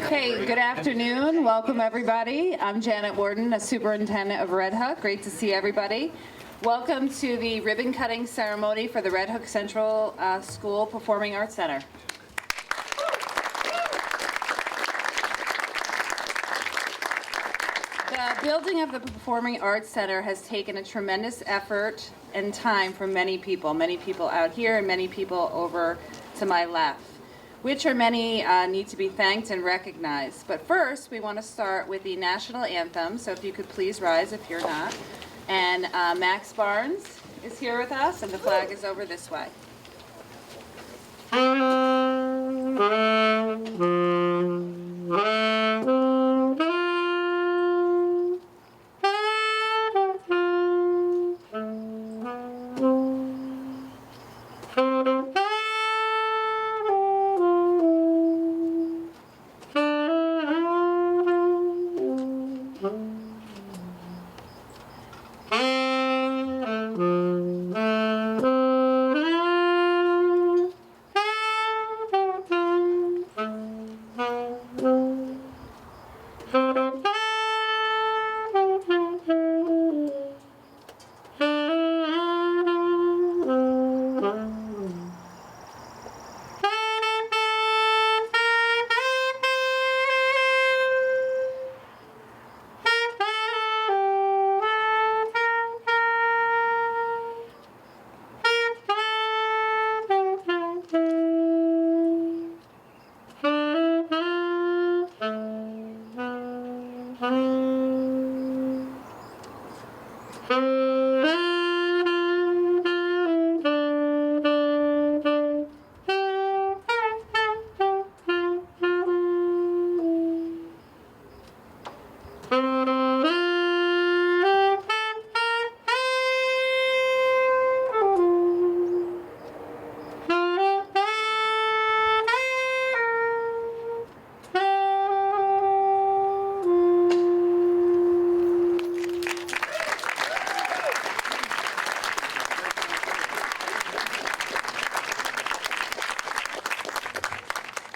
Okay, good afternoon. Welcome, everybody. I'm Janet Warden, a superintendent of Red Hook. Great to see everybody. Welcome to the ribbon cutting ceremony for the Red Hook Central School Performing Arts Center. The building of the Performing Arts Center has taken a tremendous effort and time from many people out here and many people over to my left, which are many need to be thanked and recognized. But first, we want to start with the national anthem, so if you could please rise if you're not. And Max Barnes is here with us, and the flag is over this way.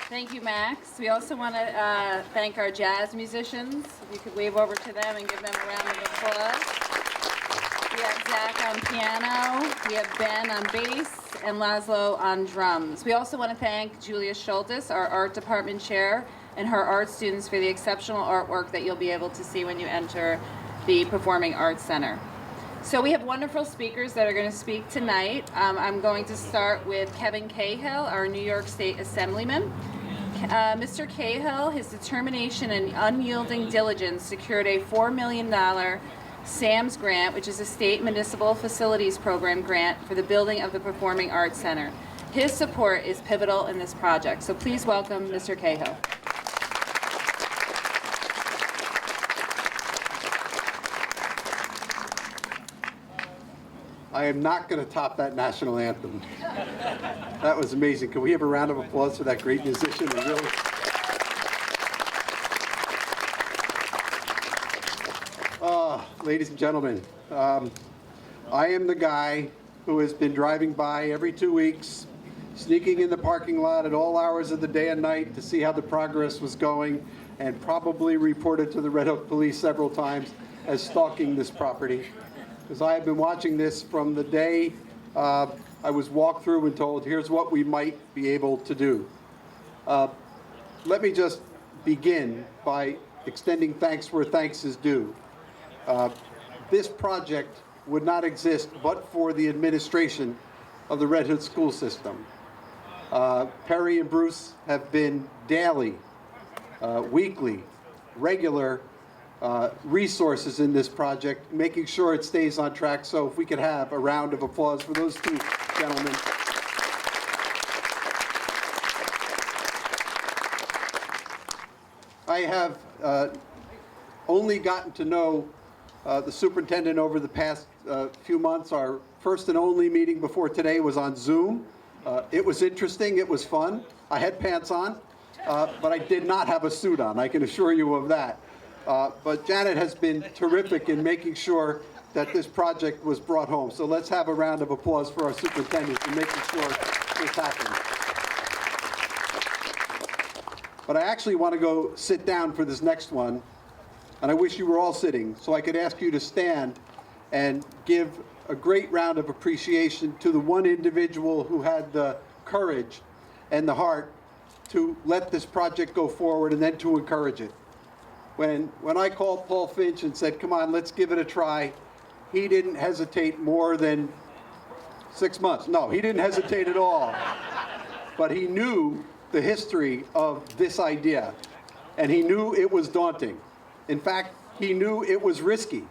Thank you, Max. We also want to thank our jazz musicians. If you could wave over to them and give them a round of applause. We have Zach on piano, we have Ben on bass, and Laszlo on drums. We also want to thank Julia Schultes, our art department chair, and her art students for the exceptional artwork that you'll be able to see when you enter the Performing Arts Center. So we have wonderful speakers that are going to speak tonight. I'm going to start with Kevin Cahill, our New York State Assemblyman. Mr. Cahill, his determination and unyielding diligence secured a $4 million SAMS grant, which is a State Municipal Facilities Program grant for the building of the Performing Arts Center. His support is pivotal in this project. So please welcome Mr. Cahill. I am not going to top that national anthem. That was amazing. Can we have a round of applause for that great musician? Really... ladies and gentlemen, I am the guy who has been driving by every 2 weeks, sneaking in the parking lot at all hours of the day and night to see how the progress was going, and probably reported to the Red Hook Police several times as stalking this property. Because I have been watching this from the day I was walked through and told, here's what we might be able to do. Let me just begin by extending thanks where thanks is due. This project would not exist but for the administration of the Red Hook school system. Perry and Bruce have been daily, weekly, regular resources in this project, making sure it stays on track. So if we could have a round of applause for those two gentlemen. I have only gotten to know the superintendent over the past few months. Our first and only meeting before today was on Zoom. It was interesting, it was fun. I had pants on, but I did not have a suit on, I can assure you of that. But Janet has been terrific in making sure that this project was brought home. So let's have a round of applause for our superintendent for making sure this happened. But I actually want to go sit down for this next one, and I wish you were all sitting, so I could ask you to stand and give a great round of appreciation to the one individual who had the courage and the heart to let this project go forward and then to encourage it. When I called Paul Finch and said, come on, let's give it a try, he didn't hesitate more than 6 months. No, he didn't hesitate at all. But he knew the history of this idea, and he knew it was daunting. In fact, he knew it was risky,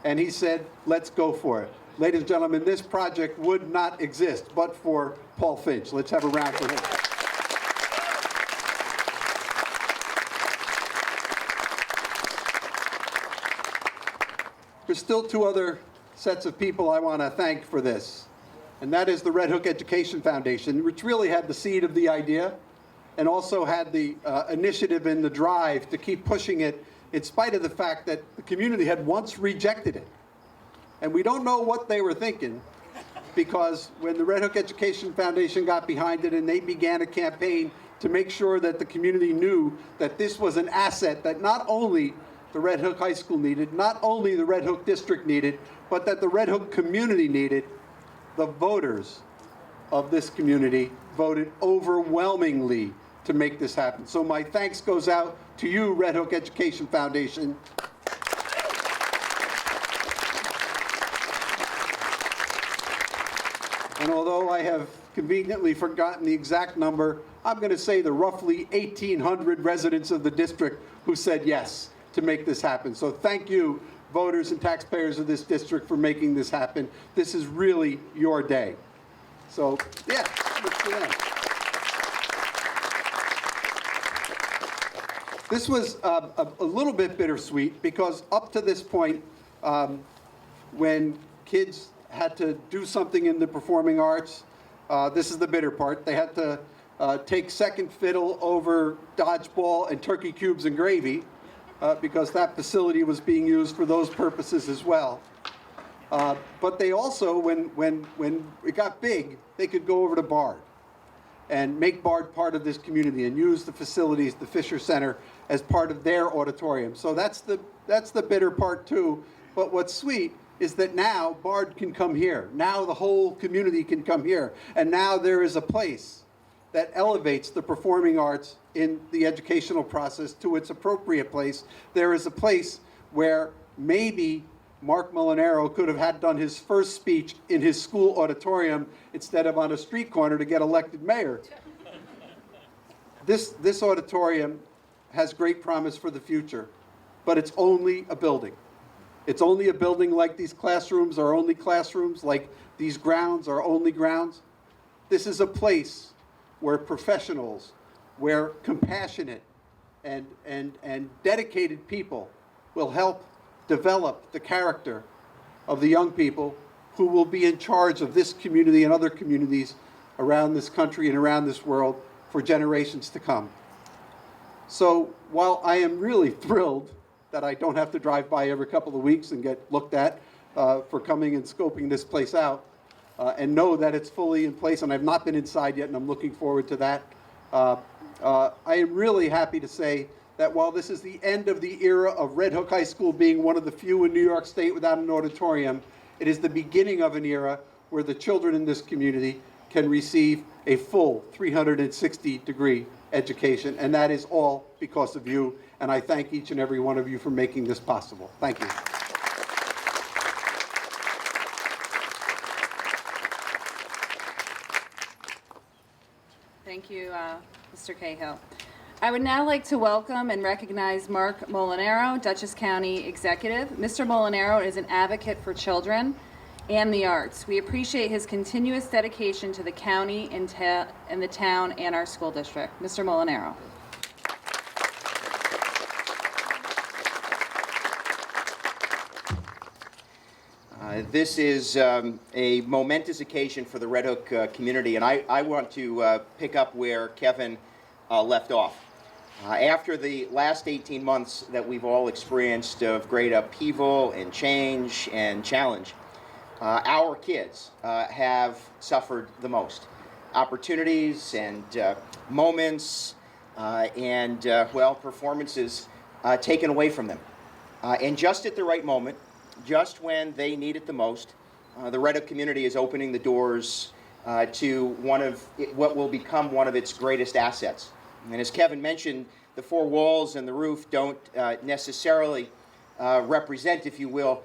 and he said, let's go for it. Ladies and gentlemen, this project would not exist but for Paul Finch. Let's have a round for him. There's still two other sets of people I want to thank for this, and that is the Red Hook Education Foundation, which really had the seed of the idea and also had the initiative and the drive to keep pushing it in spite of the fact that the community had once rejected it. And we don't know what they were thinking, because when the Red Hook Education Foundation got behind it and they began a campaign to make sure that the community knew that this was an asset that not only the Red Hook High School needed, not only the Red Hook District needed, but that the Red Hook community needed, the voters of this community voted overwhelmingly to make this happen. So my thanks goes out to you, Red Hook Education Foundation. And although I have conveniently forgotten the exact number, I'm going to say the roughly 1,800 residents of the district who said yes to make this happen. So thank you, voters and taxpayers of this district, for making this happen. This is really your day. So, yeah, let's do that. This was a little bit bittersweet because up to this point, when kids had to do something in the performing arts, this is the bitter part, they had to take second fiddle over dodgeball and turkey cubes and gravy, because that facility was being used for those purposes as well. But they also, when it got big, they could go over to Bard and make Bard part of this community and use the facilities, the Fisher Center, as part of their auditorium. So that's the bitter part too. But what's sweet is that now Bard can come here. Now the whole community can come here. And now there is a place that elevates the performing arts in the educational process to its appropriate place. There is a place where maybe Mark Molinaro could have had done his first speech in his school auditorium instead of on a street corner to get elected mayor. This auditorium has great promise for the future, but it's only a building. It's only a building like these classrooms are only classrooms, like these grounds are only grounds. This is a place where professionals, where compassionate and dedicated people will help develop the character of the young people who will be in charge of this community and other communities around this country and around this world for generations to come. So while I am really thrilled that I don't have to drive by every couple of weeks and get looked at for coming and scoping this place out, and know that it's fully in place, and I've not been inside yet, and I'm looking forward to that. I am really happy to say that while this is the end of the era of Red Hook High School being one of the few in New York State without an auditorium, it is the beginning of an era where the children in this community can receive a full 360-degree education, and that is all because of you, and I thank each and every one of you for making this possible. Thank you. Thank you, Mr. Cahill. I would now like to welcome and recognize Mark Molinaro, Dutchess County Executive. Mr. Molinaro is an advocate for children and the arts. We appreciate his continuous dedication to the county and the town and our school district. Mr. Molinaro. This is a momentous occasion for the Red Hook community, and I want to pick up where Kevin left off. After the last 18 months that we've all experienced of great upheaval and change and challenge, our kids have suffered the most. Opportunities and moments well, performances taken away from them. And just at the right moment, just when they need it the most, the Red Hook community is opening the doors to what will become one of its greatest assets. And as Kevin mentioned, the four walls and the roof don't necessarily represent, if you will,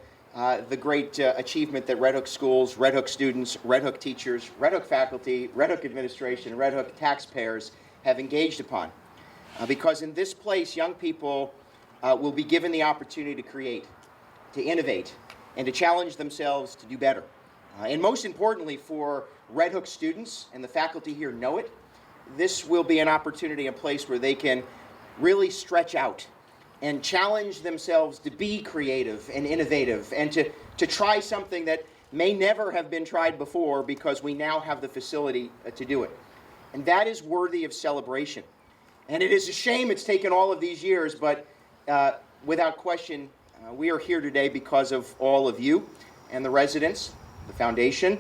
the great achievement that Red Hook schools, Red Hook students, Red Hook teachers, Red Hook faculty, Red Hook administration, Red Hook taxpayers have engaged upon. Because in this place, young people will be given the opportunity to create, to innovate, and to challenge themselves to do better. And most importantly, for Red Hook students, and the faculty here know it, this will be an opportunity, a place where they can really stretch out and challenge themselves to be creative and innovative and to try something that may never have been tried before, because we now have the facility to do it. And that is worthy of celebration. And it is a shame it's taken all of these years, but without question, we are here today because of all of you and the residents, the foundation,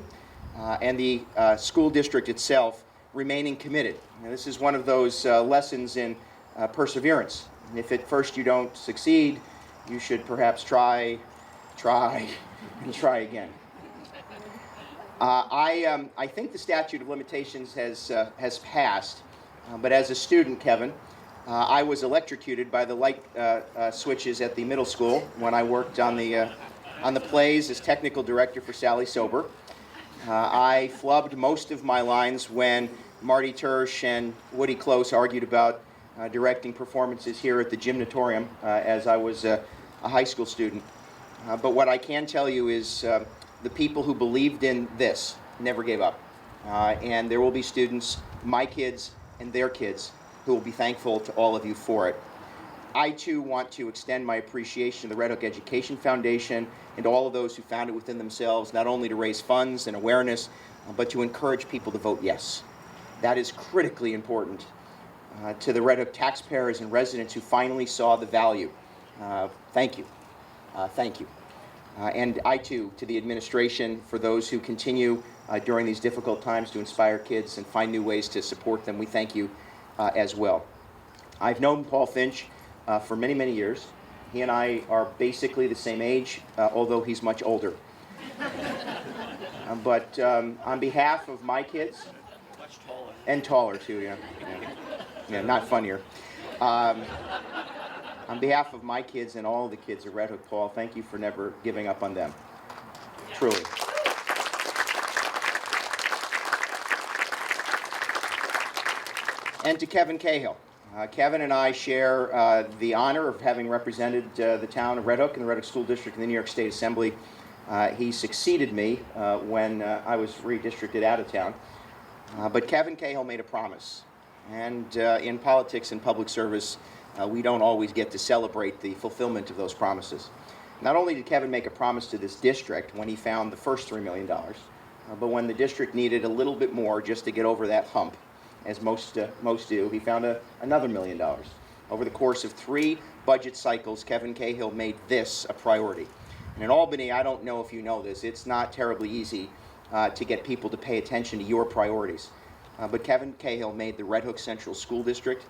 and the school district itself remaining committed. Now, this is one of those lessons in perseverance. And if at first you don't succeed, you should perhaps try, and try again. I think the statute of limitations has passed, but as a student, Kevin, I was electrocuted by the light switches at the middle school when I worked on the plays as technical director for Sally Sober. I flubbed most of my lines when Marty Tersch and Woody Close argued about directing performances here at the Gymnatorium as I was a high school student. But what I can tell you is the people who believed in this never gave up. And there will be students, my kids and their kids, who will be thankful to all of you for it. I too want to extend my appreciation to the Red Hook Education Foundation and all of those who found it within themselves, not only to raise funds and awareness, but to encourage people to vote yes. That is critically important. To the Red Hook taxpayers and residents who finally saw the value, thank you. Thank you. And I too, to the administration, for those who continue during these difficult times to inspire kids and find new ways to support them, we thank you as well. I've known Paul Finch for many, many years. He and I are basically the same age, although he's much older. But on behalf of my kids, much taller. And taller too, yeah, not funnier. On behalf of my kids and all of the kids at Red Hook, Paul, thank you for never giving up on them. Truly. And to Kevin Cahill. Kevin and I share the honor of having represented the town of Red Hook and the Red Hook School District in the New York State Assembly. He succeeded me when I was redistricted out of town. But Kevin Cahill made a promise. And in politics and public service, we don't always get to celebrate the fulfillment of those promises. Not only did Kevin make a promise to this district when he found the first $3 million, but when the district needed a little bit more just to get over that hump, as most do, he found another $1 million. Over the course of 3 budget cycles, Kevin Cahill made this a priority. And in Albany, I don't know if you know this, it's not terribly easy to get people to pay attention to your priorities. But Kevin Cahill made the Red Hook Central School District,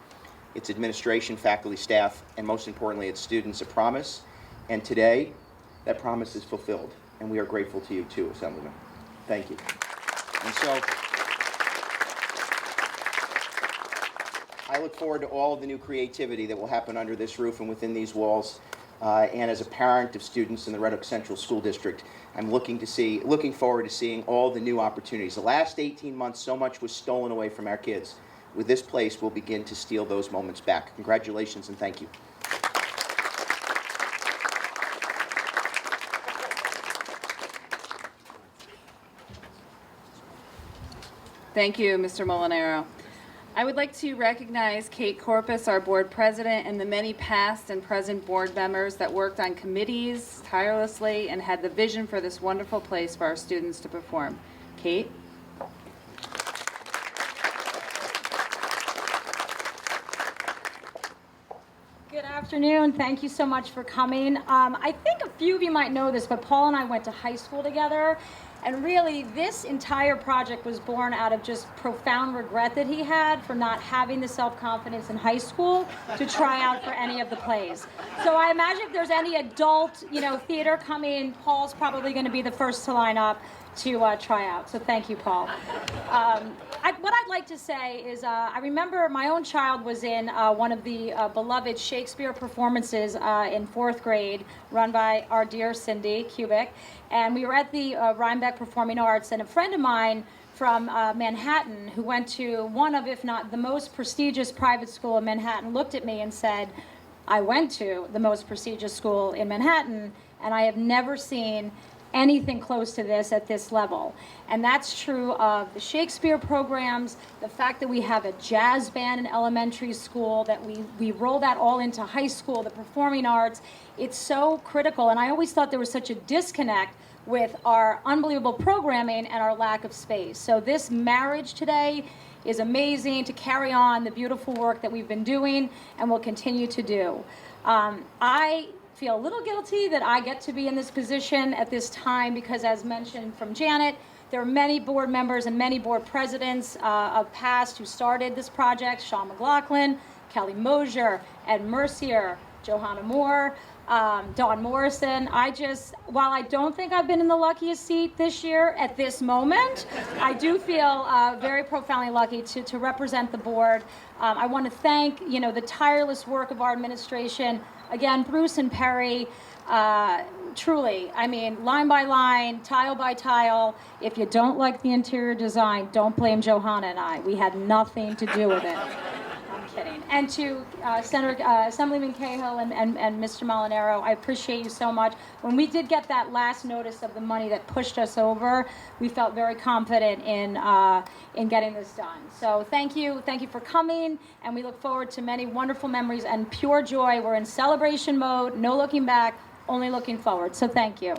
its administration, faculty, staff, and most importantly, its students a promise. And today, that promise is fulfilled. And we are grateful to you too, Assemblyman. Thank you. And so, I look forward to all of the new creativity that will happen under this roof and within these walls. And as a parent of students in the Red Hook Central School District, I'm looking forward to seeing all the new opportunities. The last 18 months, so much was stolen away from our kids. With this place, we'll begin to steal those moments back. Congratulations and thank you. Thank you, Mr. Molinaro. I would like to recognize Kate Corpus, our board president, and the many past and present board members that worked on committees tirelessly and had the vision for this wonderful place for our students to perform. Kate? Good afternoon. Thank you so much for coming. I think a few of you might know this, but Paul and I went to high school together. And really, this entire project was born out of just profound regret that he had for not having the self-confidence in high school to try out for any of the plays. So I imagine if there's any adult, theater coming, Paul's probably going to be the first to line up to try out. So thank you, Paul. What I'd like to say is I remember my own child was in one of the beloved Shakespeare performances in 4th grade, run by our dear Cindy Kubik. And we were at the Rhinebeck Performing Arts, and a friend of mine from Manhattan who went to one of, if not the most prestigious private school in Manhattan, looked at me and said, I went to the most prestigious school in Manhattan, and I have never seen anything close to this at this level. And that's true of the Shakespeare programs, the fact that we have a jazz band in elementary school, that we roll that all into high school, the performing arts. It's so critical. And I always thought there was such a disconnect with our unbelievable programming and our lack of space. So this marriage today is amazing to carry on the beautiful work that we've been doing and will continue to do. I feel a little guilty that I get to be in this position at this time because, as mentioned from Janet, there are many board members and many board presidents of past who started this project: Sean McLaughlin, Kelly Mosier, Ed Mercier, Johanna Moore, Dawn Morrison. While I don't think I've been in the luckiest seat this year at this moment, I do feel very profoundly lucky to represent the board. I want to thank, the tireless work of our administration. Again, Bruce and Perry, truly, line by line, tile by tile. If you don't like the interior design, don't blame Johanna and I. We had nothing to do with it. I'm kidding. And to Assemblyman Cahill and Mr. Molinaro, I appreciate you so much. When we did get that last notice of the money that pushed us over, we felt very confident in getting this done. So thank you for coming, and we look forward to many wonderful memories and pure joy. We're in celebration mode, no looking back, only looking forward. So thank you.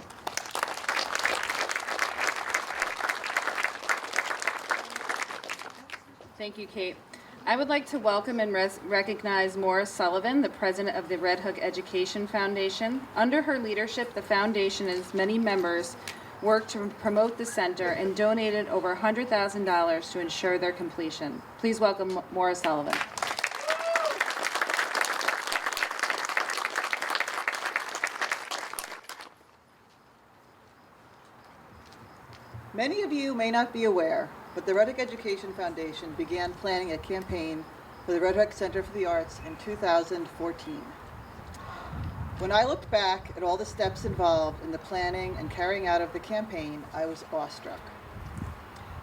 Thank you, Kate. I would like to welcome and recognize Maura Sullivan, the president of the Red Hook Education Foundation. Under her leadership, the foundation and its many members worked to promote the center and donated over $100,000 to ensure their completion. Please welcome Maura Sullivan. Many of you may not be aware, but the Red Hook Education Foundation began planning a campaign for the Red Hook Center for the Arts in 2014. When I looked back at all the steps involved in the planning and carrying out of the campaign, I was awestruck.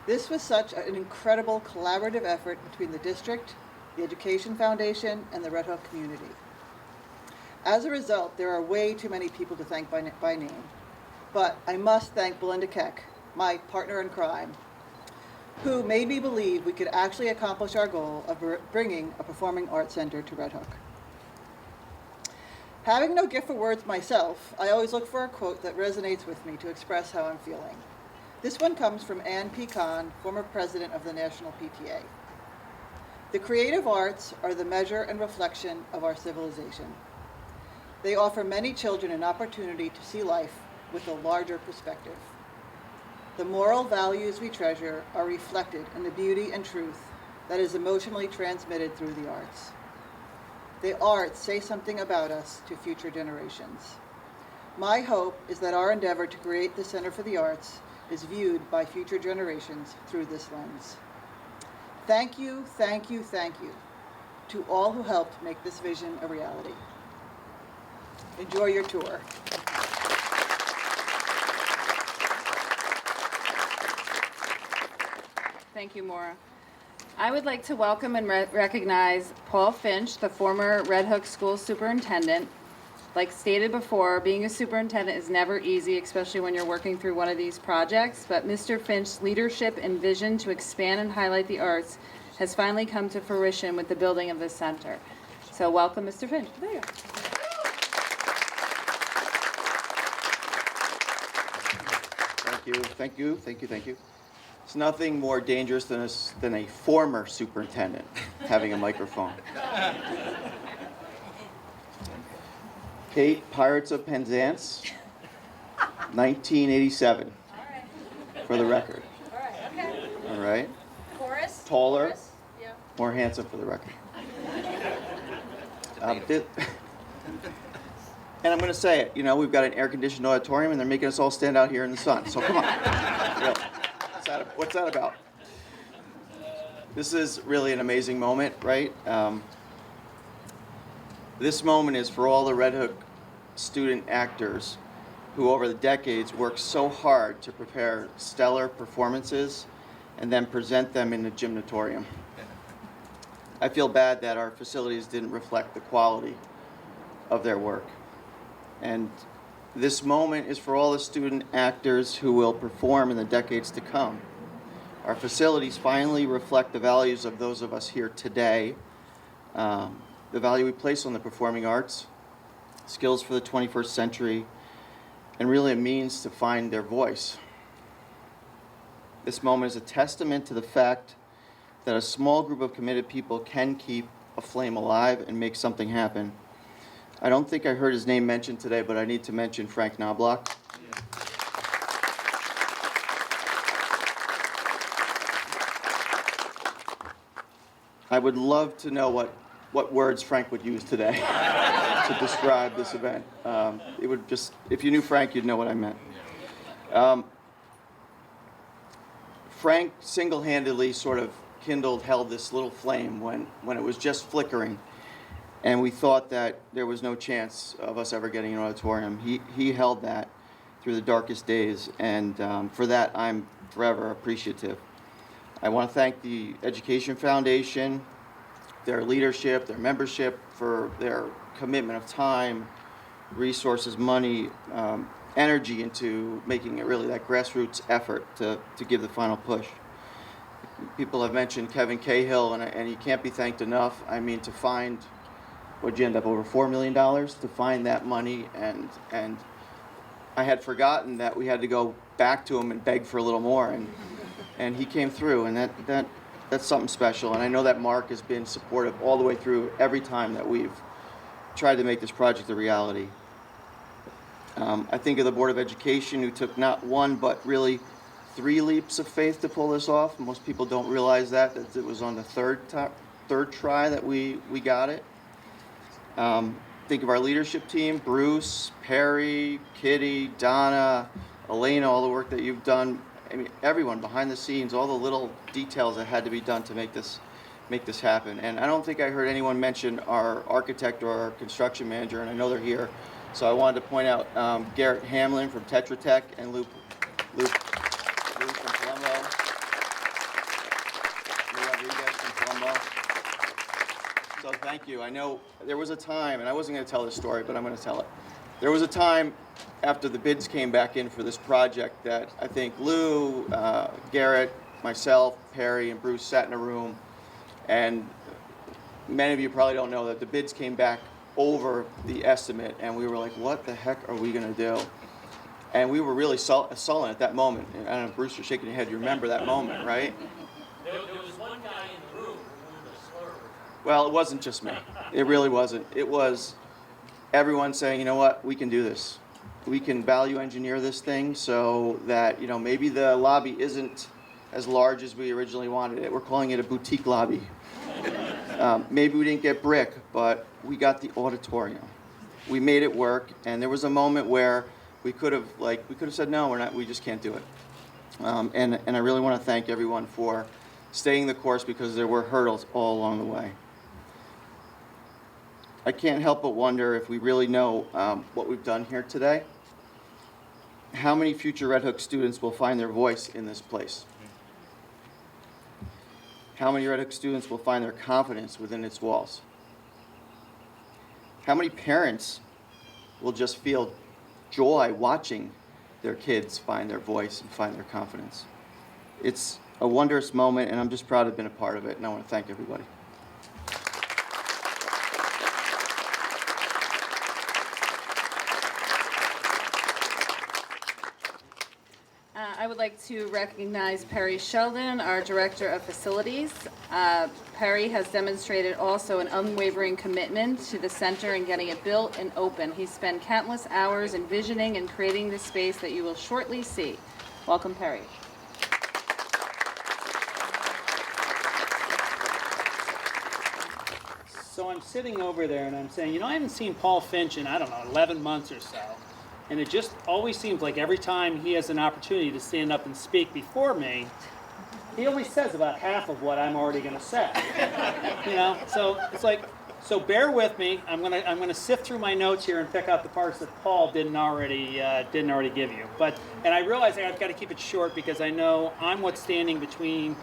This was such an incredible collaborative effort between the district, the Education Foundation, and the Red Hook community. As a result, there are way too many people to thank by name, but I must thank Belinda Keck, my partner in crime, who made me believe we could actually accomplish our goal of bringing a performing arts center to Red Hook. Having no gift for words myself, I always look for a quote that resonates with me to express how I'm feeling. This one comes from Ann P. Kahn, former president of the National PTA. The creative arts are the measure and reflection of our civilization. They offer many children an opportunity to see life with a larger perspective. The moral values we treasure are reflected in the beauty and truth that is emotionally transmitted through the arts. The arts say something about us to future generations. My hope is that our endeavor to create the Center for the Arts is viewed by future generations through this lens. Thank you, thank you, thank you to all who helped make this vision a reality. Enjoy your tour. Thank you, Maura. I would like to welcome and recognize Paul Finch, the former Red Hook School Superintendent. Like stated before, being a superintendent is never easy, especially when you're working through one of these projects, but Mr. Finch's leadership and vision to expand and highlight the arts has finally come to fruition with the building of this center. So welcome, Mr. Finch. There you go. Thank you. It's nothing more dangerous than a former superintendent having a microphone. Kate, Pirates of Penzance, 1987. for the record. All right, okay. All right? Chorus? Taller, Chorus? Yeah. more handsome for the record. And I'm going to say it, you know, we've got an air-conditioned auditorium and they're making us all stand out here in the sun. So come on. Really. What's that about? This is really an amazing moment, right? This moment is for all the Red Hook student actors who over the decades worked so hard to prepare stellar performances and then present them in the gymnatorium. I feel bad that our facilities didn't reflect the quality of their work. And this moment is for all the student actors who will perform in the decades to come. Our facilities finally reflect the values of those of us here today, the value we place on the performing arts, skills for the 21st century, and really a means to find their voice. This moment is a testament to the fact that a small group of committed people can keep a flame alive and make something happen. I don't think I heard his name mentioned today, but I need to mention Frank Knobloch. I would love to know what words Frank would use today to describe this event. It would just, if you knew Frank, you'd know what I meant. Frank single-handedly sort of held this little flame when it was just flickering. And we thought that there was no chance of us ever getting an auditorium. He held that through the darkest days, and for that I'm forever appreciative. I want to thank the Education Foundation, their leadership, their membership, for their commitment of time, resources, money, energy into making it really that grassroots effort to give the final push. People have mentioned Kevin Cahill, and he can't be thanked enough. I mean, to find, what'd you end up, over $4 million to find that money, and I had forgotten that we had to go back to him and beg for a little more, and he came through, and that's something special. And I know that Mark has been supportive all the way through every time that we've tried to make this project a reality. I think of the Board of Education, who took not one but really 3 leaps of faith to pull this off. Most people don't realize that it was on the third try that we got it. Think of our leadership team: Bruce, Perry, Kitty, Donna, Elena, all the work that you've done. I mean, everyone behind the scenes, all the little details that had to be done to make this happen. And I don't think I heard anyone mention our architect or our construction manager, and I know they're here. So I wanted to point out Garrett Hamlin from Tetra Tech and Luke from Colombo. Lou Rodriguez from Colombo. So thank you. I know there was a time, and I wasn't going to tell this story, but I'm going to tell it. There was a time after the bids came back in for this project that I think Lou, Garrett, myself, Perry, and Bruce sat in a room, and many of you probably don't know that the bids came back over the estimate, and we were like, what the heck are we going to do? And we were really sullen at that moment. And I don't know, Bruce, you're shaking your head. You remember that moment, right? There was one guy in the room who was a slur. Well, it wasn't just me. It really wasn't. It was everyone saying, you know what, we can do this. We can value engineer this thing so that, you know, maybe the lobby isn't as large as we originally wanted it. We're calling it a boutique lobby. Maybe we didn't get brick, but we got the auditorium. We made it work, and there was a moment where we could have said, no, we just can't do it. And I really want to thank everyone for staying the course, because there were hurdles all along the way. I can't help but wonder if we really know what we've done here today. How many future Red Hook students will find their voice in this place? How many Red Hook students will find their confidence within its walls? How many parents will just feel joy watching their kids find their voice and find their confidence? It's a wondrous moment, and I'm just proud to have been a part of it, and I want to thank everybody. I would like to recognize Perry Sheldon, our Director of Facilities. Perry has demonstrated also an unwavering commitment to the center and getting it built and open. He spent countless hours envisioning and creating the space that you will shortly see. Welcome, Perry. so I'm sitting over there and I'm saying, you know, I haven't seen Paul Finch in, I don't know, 11 months or so. And it just always seems like every time he has an opportunity to stand up and speak before me, he only says about half of what I'm already going to say. You know, so it's like, so bear with me. I'm gonna sift through my notes here and pick out the parts that Paul didn't already give you. And I realize I've got to keep it short because I know I'm what's standing between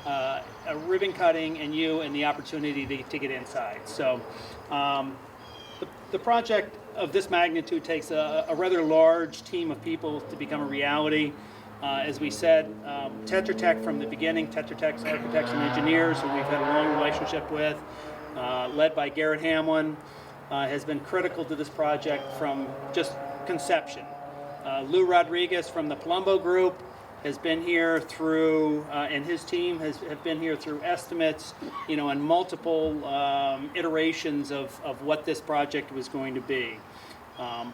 a ribbon cutting and you and the opportunity to get inside. So the project of this magnitude takes a rather large team of people to become a reality. As we said, Tetra Tech from the beginning, Tetra Tech's architects and engineers, who we've had a long relationship with, led by Garrett Hamlin, has been critical to this project from just conception. Lou Rodriguez from the Palumbo Group has been here through, and his team have been here through estimates, you know, and multiple iterations of what this project was going to be.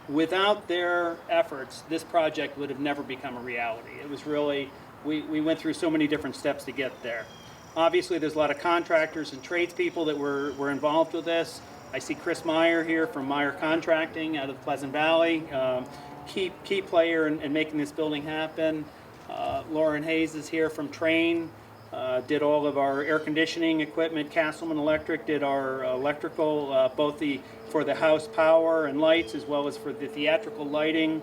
Without their efforts, this project would have never become a reality. It was really, we went through so many different steps to get there. Obviously, there's a lot of contractors and tradespeople that were involved with this. I see Chris Meyer here from Meyer Contracting out of Pleasant Valley, key player in making this building happen. Lauren Hayes is here from Trane, did all of our air conditioning equipment. Castleman Electric did our electrical, both for the house power and lights, as well as for the theatrical lighting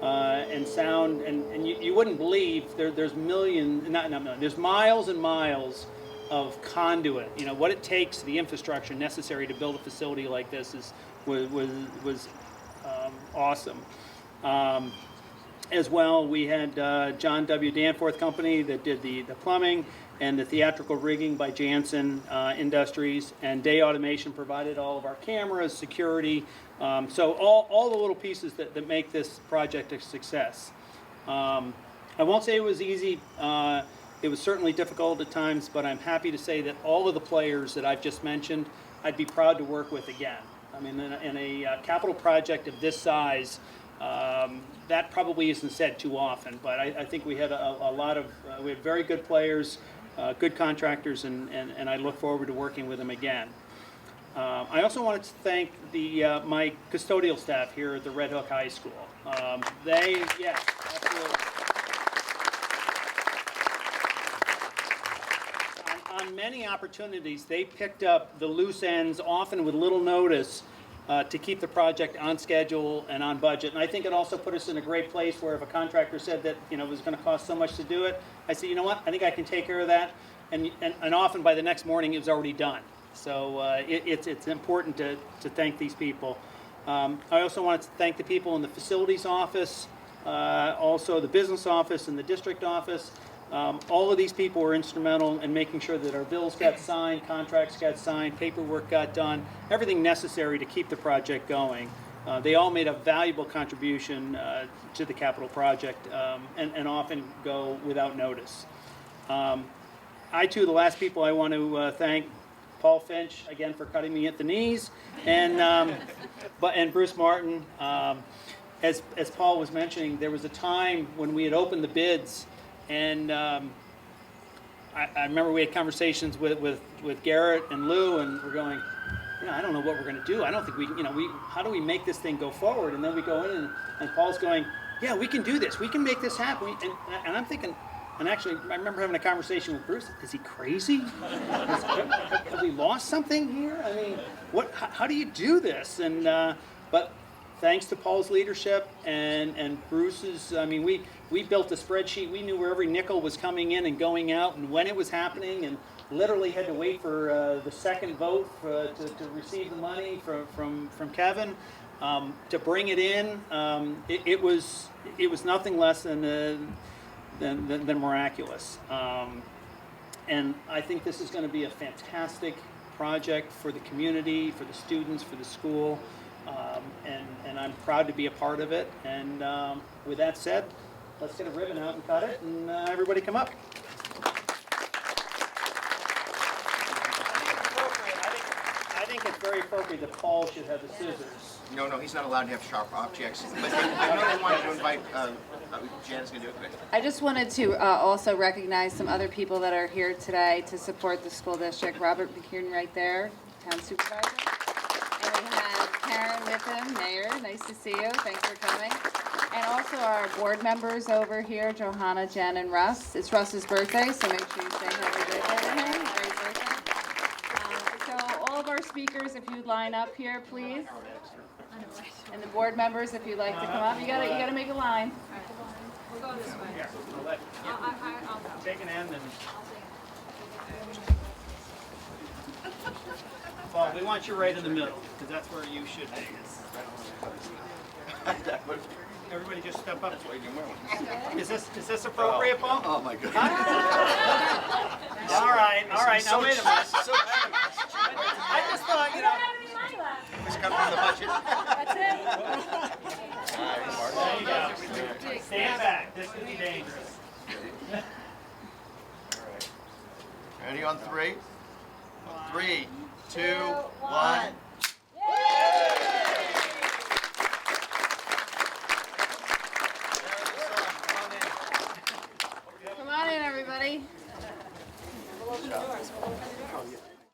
and sound. And you wouldn't believe there's millions, not millions, there's miles and miles of conduit. You know what it takes, the infrastructure necessary to build a facility like this was awesome. As well, we had John W. Danforth Company that did the plumbing and the theatrical rigging by Jansen Industries, and Day Automation provided all of our cameras, security, so all the little pieces that make this project a success. I won't say it was easy. It was certainly difficult at times, but I'm happy to say that all of the players that I've just mentioned, I'd be proud to work with again. I mean, in a capital project of this size, that probably isn't said too often, but I think we had a lot of, we had very good players, good contractors, and I look forward to working with them again. I also wanted to thank my custodial staff here at the Red Hook High School. Yes, absolutely. On many opportunities, they picked up the loose ends, often with little notice, to keep the project on schedule and on budget. And I think it also put us in a great place where if a contractor said that, you know, it was going to cost so much to do it, I said, you know what, I think I can take care of that. And often by the next morning, it was already done. So it's important to thank these people. I also wanted to thank the people in the facilities office, also the business office and the district office. All of these people were instrumental in making sure that our bills got signed, contracts got signed, paperwork got done, everything necessary to keep the project going. They all made a valuable contribution to the capital project and often go without notice. The last people I want to thank, Paul Finch, again, for cutting me at the knees, and Bruce Martin. As Paul was mentioning, there was a time when we had opened the bids, and I remember we had conversations with Garrett and Lou, and we're going, you know, I don't know what we're going to do. I don't think how do we make this thing go forward? And then we go in, and Paul's going, yeah, we can do this. We can make this happen. And I'm thinking, and actually, I remember having a conversation with Bruce. Is he crazy? Have we lost something here? I mean, how do you do this? And but thanks to Paul's leadership and Bruce's, I mean, we built a spreadsheet. We knew where every nickel was coming in and going out and when it was happening, and literally had to wait for the second vote to receive the money from Kevin to bring it in. It was nothing less than miraculous. And I think this is going to be a fantastic project for the community, for the students, for the school. And I'm proud to be a part of it. And with that said, let's get a ribbon out and cut it, and everybody come up. I think it's very appropriate that Paul should have the scissors. No, he's not allowed to have sharp objects. But I know they wanted to invite, Jan's going to do it quick. I just wanted to also recognize some other people that are here today to support the school district. Robert McKeon right there. town supervisor. And we have Karen with him, Mayor, nice to see you, thanks for coming. And also our board members over here, Johanna, Jen, and Russ. It's Russ's birthday, so make sure you say happy birthday to him, great birthday. So all of our speakers, if you'd line up here, please. And the board members, if you'd like to come up, you gotta make a line. Here, I'll let you take an end and. Paul, we want you right in the middle, because that's where you should be. Everybody just step up. Is this appropriate, Paul? Oh my goodness. All right, now wait a minute. I just thought, you know. Just come from the budget. There you go. Stand back, this could be dangerous. Ready on three? 3, 2, 1. Come on in, everybody.